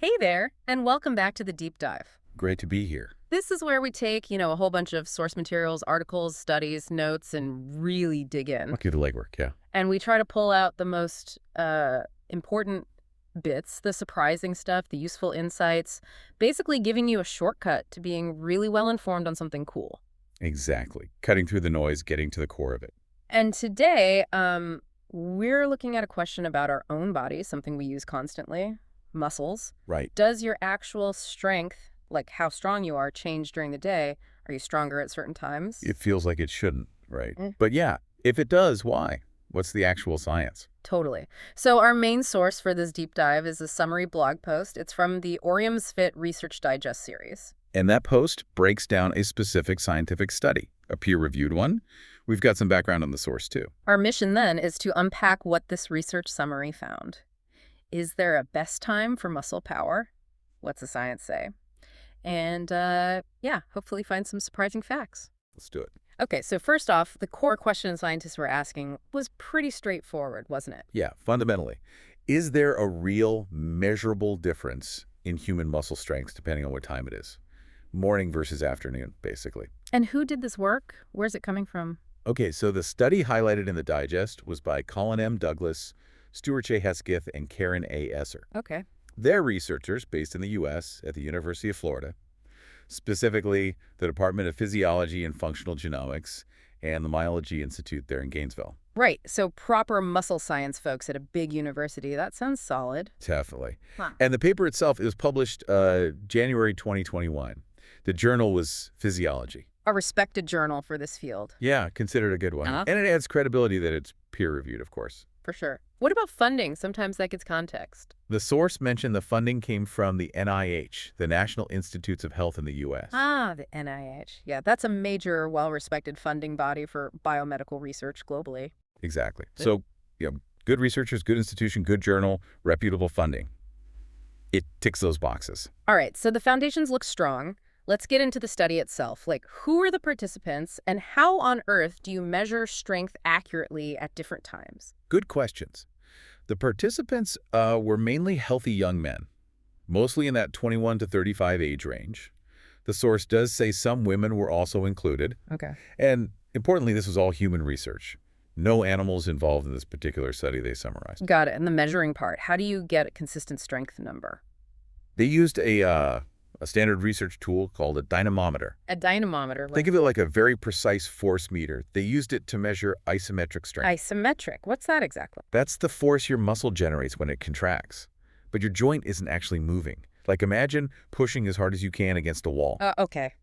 Hey there, and welcome back to the deep dive. Great to be here. This is where we take, a whole bunch of source materials, articles, studies, notes, and really dig in. I'll do the legwork, yeah. And we try to pull out the most important bits, the surprising stuff, the useful insights, basically giving you a shortcut to being really well informed on something cool. Exactly. Cutting through the noise, getting to the core of it. And today, we're looking at a question about our own bodies, something we use constantly, muscles. Right. Does your actual strength, like how strong you are, change during the day? Are you stronger at certain times? It feels like it shouldn't, right? Mm. But yeah, if it does, why? What's the actual science? Totally. So our main source for this deep dive is a summary blog post. It's from the Oriems Fit Research Digest series. And that post breaks down a specific scientific study, a peer-reviewed one. We've got some background on the source, too. Our mission then is to unpack what this research summary found. Is there a best time for muscle power? What's the science say? And hopefully find some surprising facts. Let's do it. Okay, so first off, the core question scientists were asking was pretty straightforward, wasn't it? Yeah, fundamentally. Is there a real, measurable difference in human muscle strength depending on what time it is? Morning versus afternoon, basically. And who did this work? Where's it coming from? Okay, so the study highlighted in the digest was by Colin M. Douglas, Stuart J. Hesketh, and Karen A. Esser. Okay. They're researchers based in the U.S. at the University of Florida, specifically the Department of Physiology and Functional Genomics and the Myology Institute there in Gainesville. Right, so proper muscle science folks at a big university. That sounds solid. Definitely. Huh. And the paper itself, it was published January 2021. The journal was Physiology. A respected journal for this field. Yeah, considered a good one. Uh-huh. And it adds credibility that it's peer-reviewed, of course. For sure. What about funding? Sometimes that gets context. The source mentioned the funding came from the NIH, the National Institutes of Health in the U.S. Ah, the NIH. Yeah, that's a major, well-respected funding body for biomedical research globally. Exactly. So, good researchers, good institution, good journal, reputable funding. It ticks those boxes. All right, so the foundations look strong. Let's get into the study itself. Like, who are the participants, and how on earth do you measure strength accurately at different times? Good questions. The participants were mainly healthy young men, mostly in that 21 to 35 age range. The source does say some women were also included. Okay. And importantly, this was all human research. No animals involved in this particular study they summarized. Got it. And the measuring part, how do you get a consistent strength number? They used a standard research tool called a dynamometer. A dynamometer. Think of it like a very precise force meter. They used it to measure isometric strength. Isometric. What's that exactly? That's the force your muscle generates when it contracts. But your joint isn't actually moving. Like imagine pushing as hard as you can against a wall. Okay.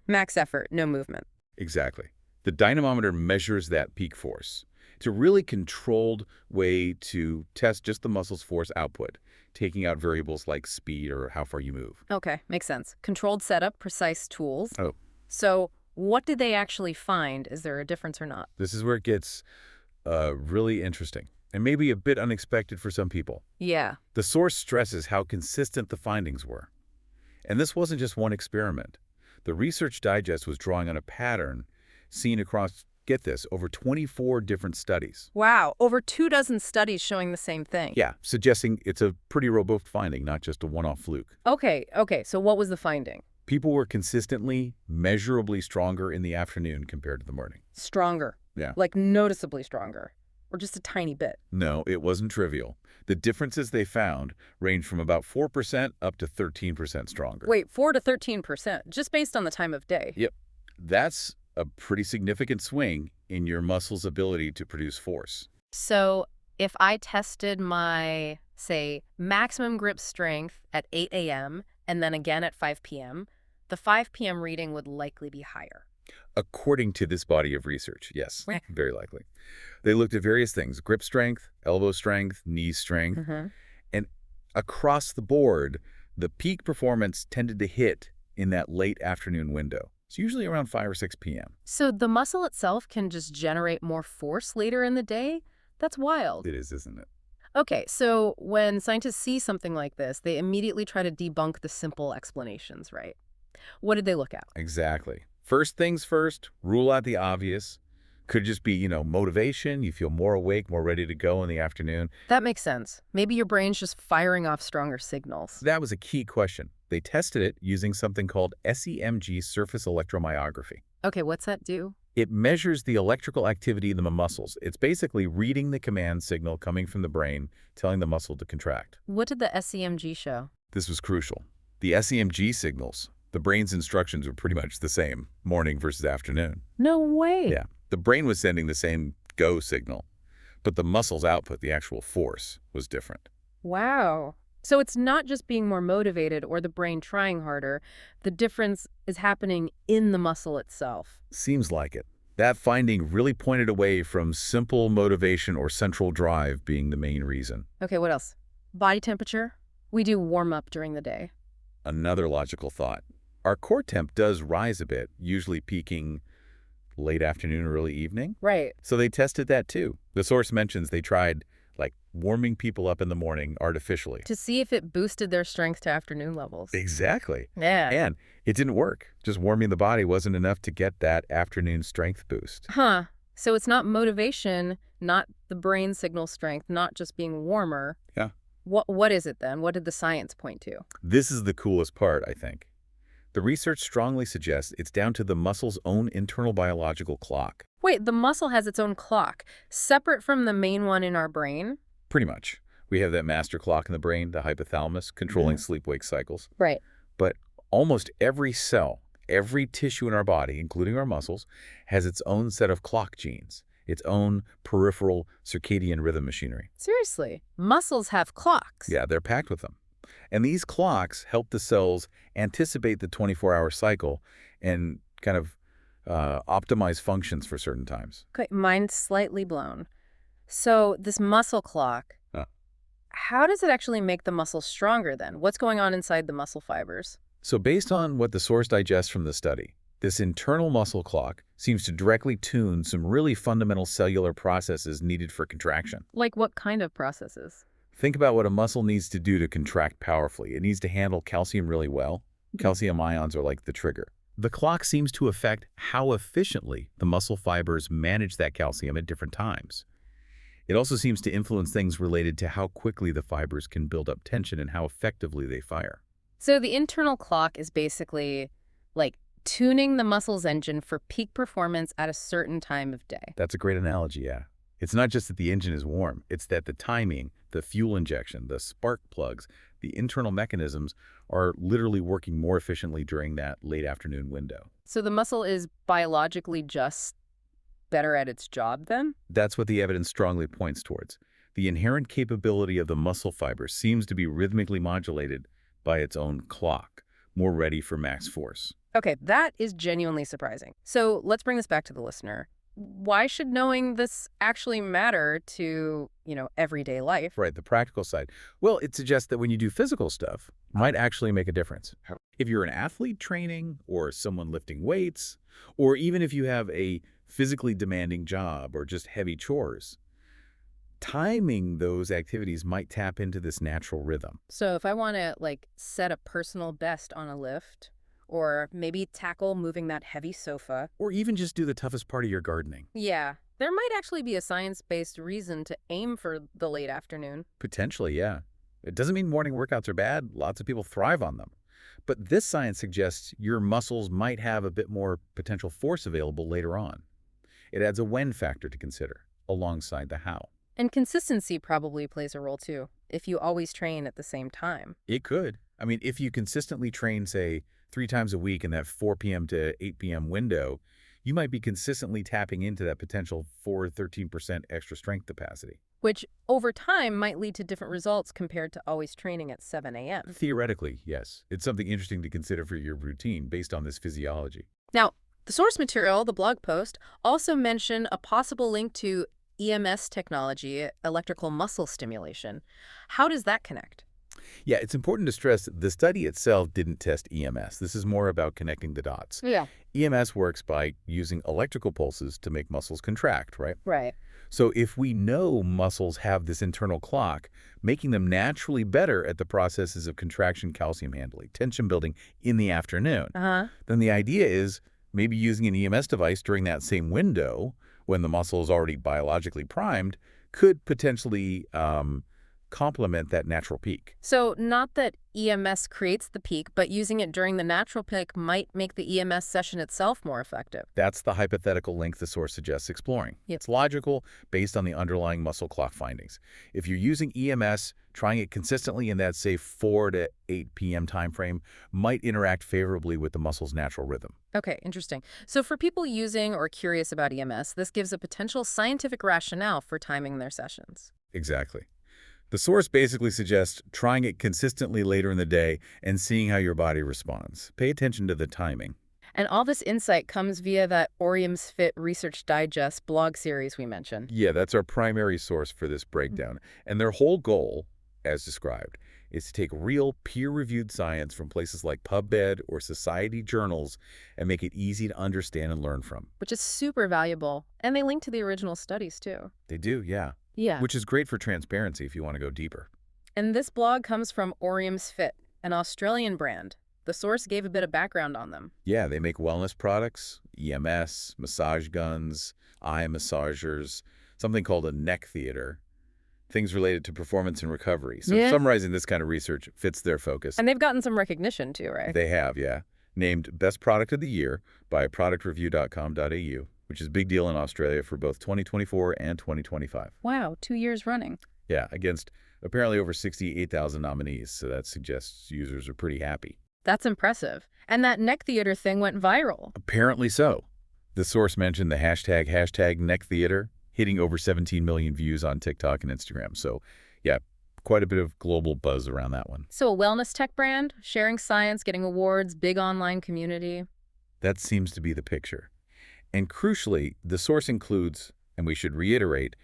Max effort, no movement. Exactly. The dynamometer measures that peak force. It's a really controlled way to test just the muscle's force output, taking out variables like speed or how far you move. Okay, makes sense. Controlled setup, precise tools. Oh. So what did they actually find? Is there a difference or not? This is where it gets really interesting and maybe a bit unexpected for some people. Yeah. The source stresses how consistent the findings were. And this wasn't just one experiment. The Research Digest was drawing on a pattern seen across, get this, over 24 different studies. Wow, over 24 studies showing the same thing. Yeah, suggesting it's a pretty robust finding, not just a one-off fluke. Okay, so what was the finding? People were consistently, measurably stronger in the afternoon compared to the morning. Stronger. Yeah. Like noticeably stronger. Or just a tiny bit. No, it wasn't trivial. The differences they found ranged from about 4% up to 13% stronger. Wait, 4 to 13%, just based on the time of day? Yep. That's a pretty significant swing in your muscle's ability to produce force. So if I tested my, say, maximum grip strength at 8 a.m. and then again at 5 p.m., the 5 p.m. reading would likely be higher. According to this body of research, yes, very likely. They looked at various things: grip strength, elbow strength, knee strength. Mm-hmm. And across the board, the peak performance tended to hit in that late afternoon window. It's usually around 5 or 6 p.m. So the muscle itself can just generate more force later in the day? That's wild. It is, isn't it? Okay, so when scientists see something like this, they immediately try to debunk the simple explanations, right? What did they look at? Exactly. First things first, rule out the obvious. Could just be, motivation. You feel more awake, more ready to go in the afternoon. That makes sense. Maybe your brain's just firing off stronger signals. That was a key question. They tested it using something called SEMG surface electromyography. Okay, what's that do? It measures the electrical activity in the muscles. It's basically reading the command signal coming from the brain, telling the muscle to contract. What did the SEMG show? This was crucial. The SEMG signals, the brain's instructions were pretty much the same, morning versus afternoon. No way. Yeah, the brain was sending the same go signal, but the muscle's output, the actual force, was different. Wow. So it's not just being more motivated or the brain trying harder. The difference is happening in the muscle itself. Seems like it. That finding really pointed away from simple motivation or central drive being the main reason. Okay, what else? Body temperature? We do warm up during the day. Another logical thought. Our core temp does rise a bit, usually peaking late afternoon or early evening. Right. So they tested that too. The source mentions they tried warming people up in the morning artificially. To see if it boosted their strength to afternoon levels. Exactly. Yeah. And it didn't work. Just warming the body wasn't enough to get that afternoon strength boost. Huh. So it's not motivation, not the brain signal strength, not just being warmer. Yeah. What is it then? What did the science point to? This is the coolest part, I think. The research strongly suggests it's down to the muscle's own internal biological clock. Wait, the muscle has its own clock, separate from the main one in our brain? Pretty much. We have that master clock in the brain, the hypothalamus, controlling sleep-wake cycles. Right. But almost every cell, every tissue in our body, including our muscles, has its own set of clock genes, its own peripheral circadian rhythm machinery. Seriously, muscles have clocks. Yeah, they're packed with them. And these clocks help the cells anticipate the 24-hour cycle and kind of optimize functions for certain times. Okay, mine's slightly blown. So this muscle clock, how does it actually make the muscle stronger then? What's going on inside the muscle fibers? So based on what the source digests from the study, this internal muscle clock seems to directly tune some really fundamental cellular processes needed for contraction. Like what kind of processes? Think about what a muscle needs to do to contract powerfully. It needs to handle calcium really well. Calcium ions are like the trigger. The clock seems to affect how efficiently the muscle fibers manage that calcium at different times. It also seems to influence things related to how quickly the fibers can build up tension and how effectively they fire. So the internal clock is basically like tuning the muscle's engine for peak performance at a certain time of day. That's a great analogy, yeah. It's not just that the engine is warm, it's that the timing, the fuel injection, the spark plugs, the internal mechanisms are literally working more efficiently during that late afternoon window. So the muscle is biologically just better at its job then? That's what the evidence strongly points towards. The inherent capability of the muscle fiber seems to be rhythmically modulated by its own clock, more ready for max force. Okay, that is genuinely surprising. So let's bring this back to the listener. Why should knowing this actually matter to, everyday life? Right, the practical side. Well, it suggests that when you do physical stuff, it might actually make a difference. If you're an athlete training or someone lifting weights, or even if you have a physically demanding job or just heavy chores, timing those activities might tap into this natural rhythm. So if I want to set a personal best on a lift, or maybe tackle moving that heavy sofa. Or even just do the toughest part of your gardening. Yeah, there might actually be a science-based reason to aim for the late afternoon. Potentially, yeah. It doesn't mean morning workouts are bad. Lots of people thrive on them. But this science suggests your muscles might have a bit more potential force available later on. It adds a when factor to consider, alongside the how. And consistency probably plays a role too, if you always train at the same time. It could. I mean, if you consistently train, say, 3 times a week in that 4 p.m. to 8 p.m. window, you might be consistently tapping into that potential for 13% extra strength capacity. Which, over time, might lead to different results compared to always training at 7 a.m. Theoretically, yes. It's something interesting to consider for your routine based on this physiology. Now, the source material, the blog post, also mentioned a possible link to EMS technology, electrical muscle stimulation. How does that connect? Yeah, it's important to stress that the study itself didn't test EMS. This is more about connecting the dots. Yeah. EMS works by using electrical pulses to make muscles contract, right? Right. So if we know muscles have this internal clock, making them naturally better at the processes of contraction, calcium handling, tension building in the afternoon, then the idea is maybe using an EMS device during that same window when the muscle is already biologically primed, could potentially complement that natural peak. So not that EMS creates the peak, but using it during the natural peak might make the EMS session itself more effective. That's the hypothetical link the source suggests exploring. Yep. It's logical based on the underlying muscle clock findings. If you're using EMS, trying it consistently in that, say, 4 to 8 p.m. time frame might interact favorably with the muscle's natural rhythm. Okay, interesting. So for people using or curious about EMS, this gives a potential scientific rationale for timing their sessions. Exactly. The source basically suggests trying it consistently later in the day and seeing how your body responds. Pay attention to the timing. And all this insight comes via that Oriems Fit Research Digest blog series we mentioned. Yeah, that's our primary source for this breakdown. And their whole goal, as described, is to take real peer-reviewed science from places like PubMed or society journals and make it easy to understand and learn from. Which is super valuable. And they link to the original studies, too. They do, yeah. Yeah. Which is great for transparency if you want to go deeper. And this blog comes from Oriems Fit, an Australian brand. The source gave a bit of background on them. Yeah, they make wellness products, EMS, massage guns, eye massagers, something called a neck theater, things related to performance and recovery. So Yeah. summarizing this kind of research fits their focus. And they've gotten some recognition, too, right? They have, yeah. Named Best Product of the Year by productreview.com.au, which is a big deal in Australia for both 2024 and 2025. Wow, 2 years running. Yeah, against apparently over 68,000 nominees, so that suggests users are pretty happy. That's impressive. And that neck theater thing went viral. Apparently so. The source mentioned the hashtag neck theater, hitting over 17 million views on TikTok and Instagram. So, yeah, quite a bit of global buzz around that one. So a wellness tech brand, sharing science, getting awards, big online community. That seems to be the picture. And crucially, the source includes, and we should reiterate,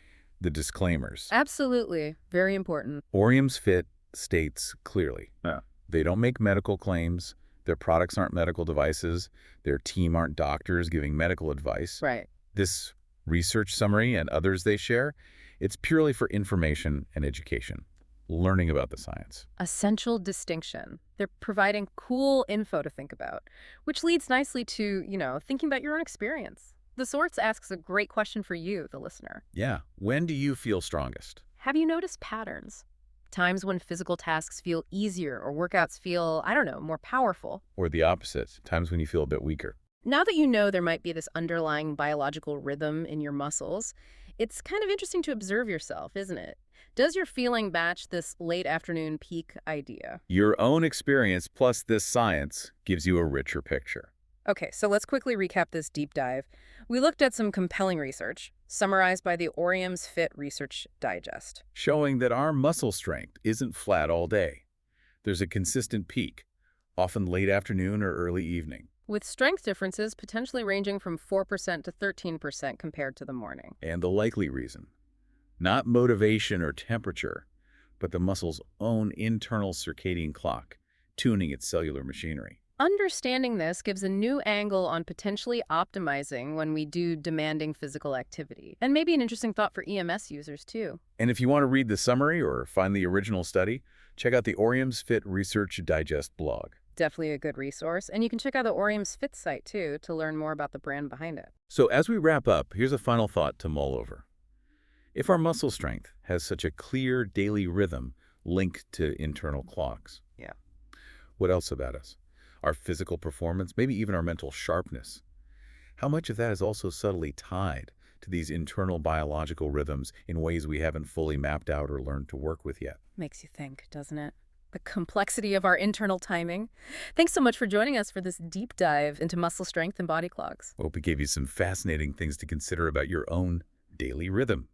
the disclaimers. Absolutely. Very important. Oriems Fit states clearly, Yeah. They don't make medical claims, their products aren't medical devices, their team aren't doctors giving medical advice. Right. This research summary and others they share, it's purely for information and education, learning about the science. Essential distinction. They're providing cool info to think about, which leads nicely to, thinking about your own experience. The source asks a great question for you, the listener. Yeah. When do you feel strongest? Have you noticed patterns? Times when physical tasks feel easier or workouts feel, more powerful. Or the opposite, times when you feel a bit weaker? Now that you know there might be this underlying biological rhythm in your muscles, it's kind of interesting to observe yourself, isn't it? Does your feeling match this late afternoon peak idea? Your own experience plus this science gives you a richer picture. Okay, so let's quickly recap this deep dive. We looked at some compelling research, summarized by the Oriems Fit Research Digest. Showing that our muscle strength isn't flat all day. There's a consistent peak, often late afternoon or early evening. With strength differences potentially ranging from 4% to 13% compared to the morning. And the likely reason, not motivation or temperature, but the muscle's own internal circadian clock, tuning its cellular machinery. Understanding this gives a new angle on potentially optimizing when we do demanding physical activity. And maybe an interesting thought for EMS users, too. And if you want to read the summary or find the original study, check out the Oriems Fit Research Digest blog. Definitely a good resource. And you can check out the Oriems Fit site, too, to learn more about the brand behind it. So as we wrap up, here's a final thought to mull over. If our muscle strength has such a clear daily rhythm linked to internal clocks, what else about us? Our physical performance, maybe even our mental sharpness. How much of that is also subtly tied to these internal biological rhythms in ways we haven't fully mapped out or learned to work with yet? Makes you think, doesn't it? The complexity of our internal timing. Thanks so much for joining us for this deep dive into muscle strength and body clocks. I hope it gave you some fascinating things to consider about your own daily rhythm.